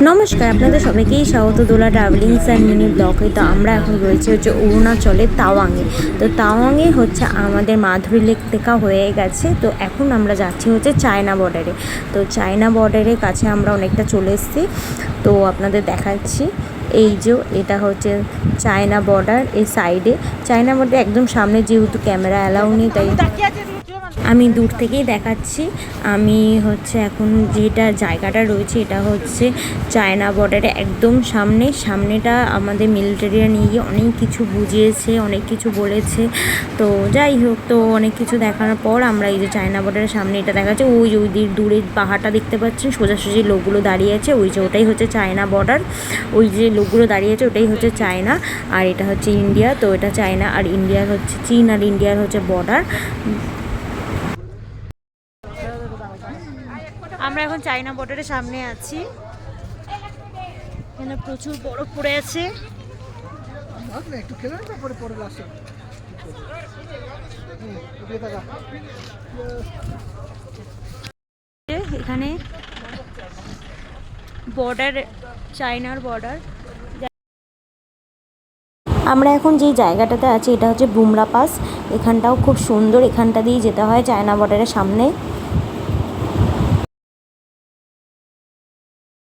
নমস্কার, আপনাদের সবাইকেই স্বাগত দোলা ট্রাভেলিংস অ্যান্ড মিনি ব্লগে। তো আমরা এখন রয়েছে অরুণাচলের তাওয়াংয়ে। তো তাওয়াংয়ে আমাদের মাধুরী লেক দেখা হয়ে গেছে। তো এখন আমরা যাচ্ছি চায়না বর্ডারে। তো চায়না বর্ডারের কাছে আমরা অনেকটা চলে এসেছি। তো আপনাদের দেখাচ্ছি, এই যে এটা চায়না বর্ডার। এই সাইডে চায়না বর্ডার একদম সামনে, যেহেতু ক্যামেরা অ্যালাউ নেই তাই আমি দূর থেকেই দেখাচ্ছি। আমি এখন যেটা জায়গাটা রয়েছে এটা চায়না বর্ডারে একদম সামনেটা আমাদের মিলিটারিরা নিয়ে গিয়ে অনেক কিছু বুঝিয়েছে, অনেক কিছু বলেছে। তো যাই হোক, তো অনেক কিছু দেখানোর পর আমরা এই যে চায়না বর্ডারের সামনে এটা দেখাচ্ছে, ওই দূরে পাহাড়টা দেখতে পাচ্ছেন, সোজাসুজি লোকগুলো দাঁড়িয়ে আছে, ওটাই চায়না বর্ডার। ওই যে লোকগুলো দাঁড়িয়ে আছে ওটাই চায়না, আর এটা ইন্ডিয়া। তো এটা চায়না আর ইন্ডিয়ার চীন আর ইন্ডিয়ার বর্ডার। আমরা এখন চায়না বর্ডারের সামনে আছি। এখানে প্রচুর বরফ পড়ে আছে। এখানে বর্ডার, চায়নার বর্ডার। আমরা এখন যে জায়গাটাতে আছি এটা বুমরা পাস। এখানটাও খুব সুন্দর, এখানটা দিয়ে যেতে হয় চায়না বর্ডারের সামনে।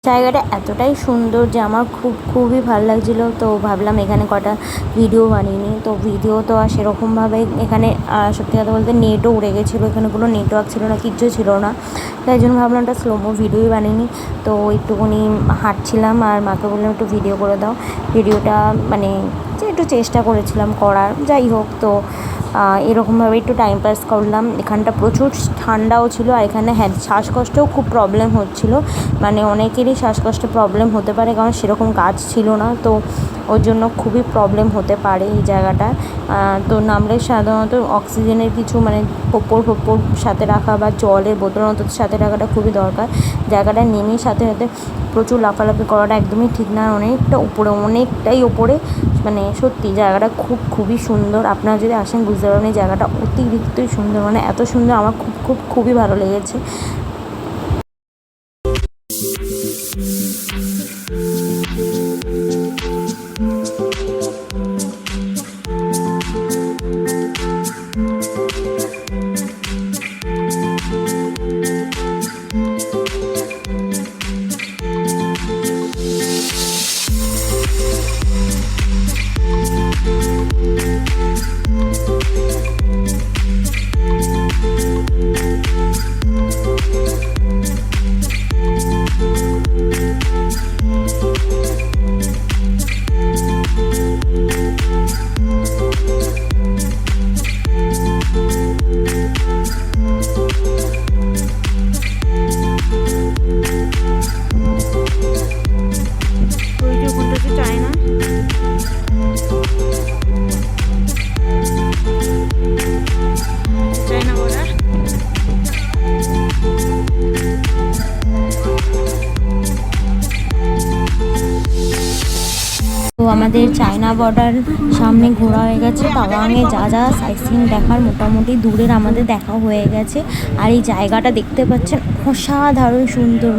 জায়গাটা এতটাই সুন্দর যে আমার খুবই ভালো লাগছিলো। তো ভাবলাম এখানে কটা ভিডিও বানিয়ে নিই। তো ভিডিও তো আর সেরকমভাবে এখানে সত্যি কথা বলতে নেটও উড়ে গেছিলো, এখানে কোনো নেটওয়ার্ক ছিল না, কিচ্ছু ছিল না। তাই জন্য ভাবলাম একটা স্লোমো ভিডিওই বানিয়ে নিই। তো একটুখানি হাঁটছিলাম আর মাকে বললাম একটু ভিডিও করে দাও। ভিডিওটা যে একটু চেষ্টা করেছিলাম করার। যাই হোক, তো এরকমভাবে একটু টাইম পাস করলাম। এখানটা প্রচুর ঠান্ডাও ছিল, আর এখানে শ্বাসকষ্টও খুব প্রবলেম হচ্ছিলো। অনেকেরই শ্বাসকষ্টের প্রবলেম হতে পারে, কারণ সেরকম গাছ ছিল না। তো ওর জন্য খুবই প্রবলেম হতে পারে এই জায়গাটা। তো নামলে সাধারণত অক্সিজেনের কিছু ওপর সাথে রাখা বা জলের বোতল অন্তত সাথে রাখাটা খুবই দরকার। জায়গাটা নেমেই সাথে প্রচুর লাফালাফি করাটা একদমই ঠিক না। অনেকটাই ওপরে, সত্যি জায়গাটা খুবই সুন্দর। আপনারা যদি আসেন বুঝতে পারবেন এই জায়গাটা অতিরিক্তই সুন্দর, এত সুন্দর, আমার খুবই ভালো লেগেছে। তো আমাদের চায়না বর্ডার সামনে ঘোরা হয়ে গেছে। তাওয়াংয়ে যা সাইটসিইং দেখার মোটামুটি দূরের আমাদের দেখা হয়ে গেছে। আর এই জায়গাটা দেখতে পাচ্ছেন অসাধারণ সুন্দর,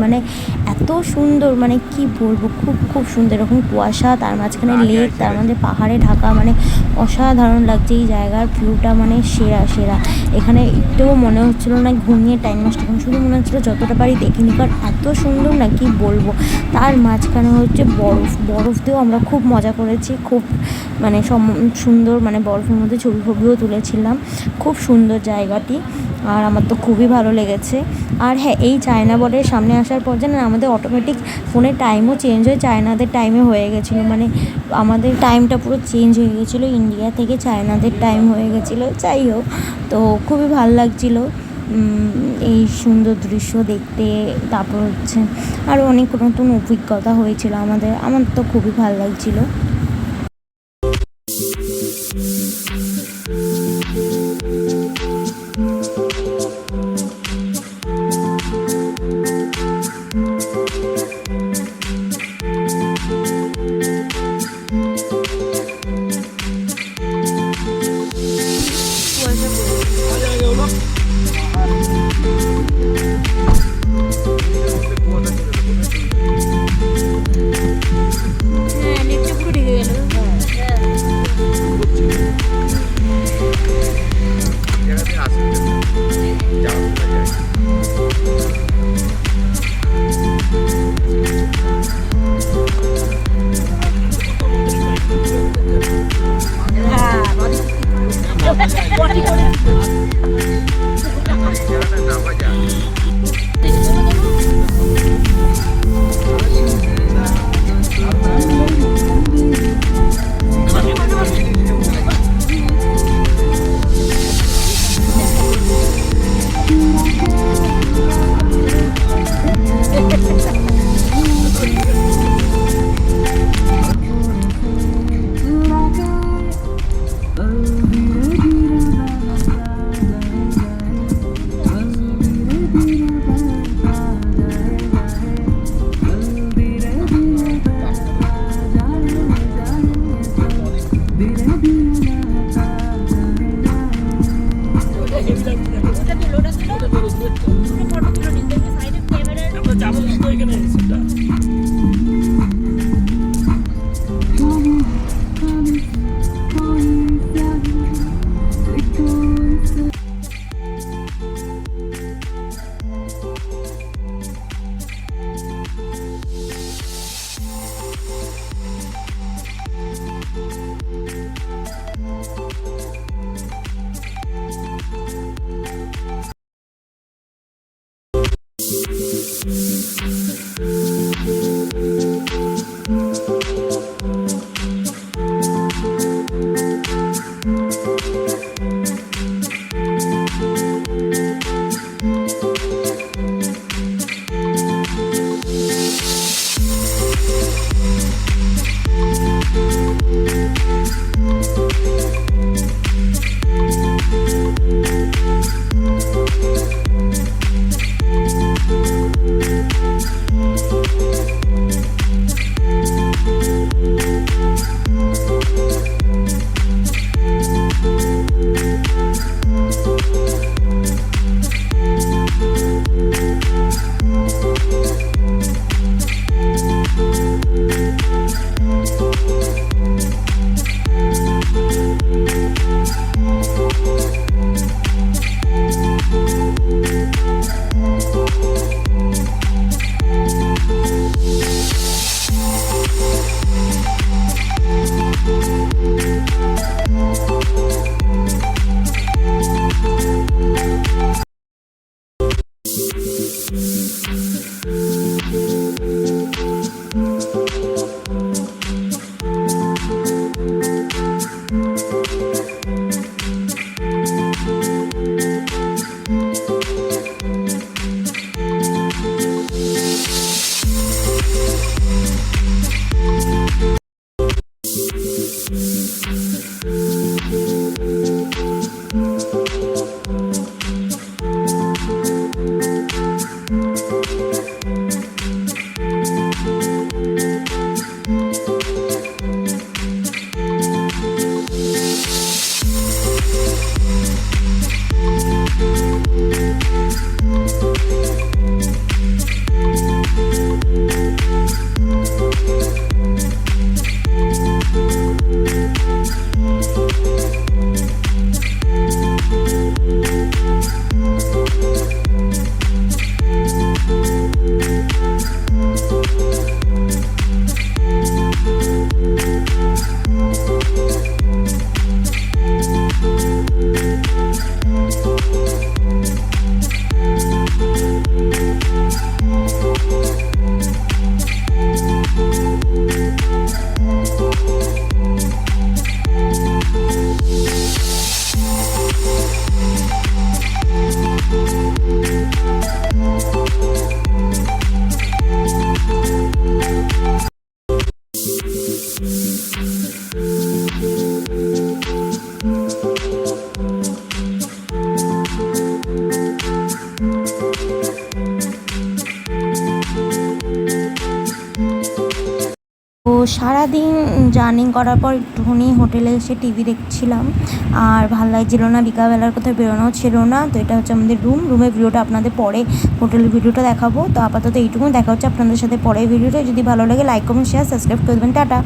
এত সুন্দর, কি বলবো, খুব সুন্দর। এরকম কুয়াশা, তার মাঝখানে লেক, তার মধ্যে পাহাড়ে ঢাকা, অসাধারণ লাগছে। এই জায়গার ভিউটা সেরা। এখানে একটুও মনে হচ্ছিলো না ঘুমিয়ে টাইম নষ্ট করুন, শুধু মনে হচ্ছিলো যতটা পারি দেখিনি, কারণ এত সুন্দর না কি বলবো। তার মাঝখানে বরফ দিয়েও আমরা খুব মজা করেছি, খুব সুন্দর, বরফের মধ্যে ছবিও তুলেছিলাম। খুব সুন্দর জায়গাটি, আর আমার তো খুবই ভালো লেগেছে। আর হ্যাঁ, এই চায়না বর্ডারের সামনে আসার পর যেন আমাদের অটোমেটিক ফোনের টাইমও চেঞ্জ হয়ে চায়নাদের টাইমে হয়ে গেছিলো। আমাদের টাইমটা পুরো চেঞ্জ হয়ে গেছিলো, ইন্ডিয়া থেকে চায়নাদের টাইম হয়ে গেছিলো। যাই হোক, তো খুবই ভালো লাগছিলো এই সুন্দর দৃশ্য দেখতে। তারপর আরও অনেক নতুন অভিজ্ঞতা হয়েছিল আমার তো খুবই ভালো লাগছিলো। সারাদিন জার্নি করার পর একটুখানি হোটেলে এসে টিভি দেখছিলাম, আর ভালো লাগছিলো না, বিকালবেলার কোথাও বেরোনো ছিল না। তো এটা হচ্ছে আমাদের রুমের ভিডিওটা আপনাদের পরে হোটেলের ভিডিওটা দেখাবো। তো আপাতত এইটুকুই, দেখা হচ্ছে আপনাদের সাথে পরের ভিডিওটা। যদি ভালো লাগে লাইক কমেন্ট শেয়ার সাবস্ক্রাইব করে দেবেন। টাটা।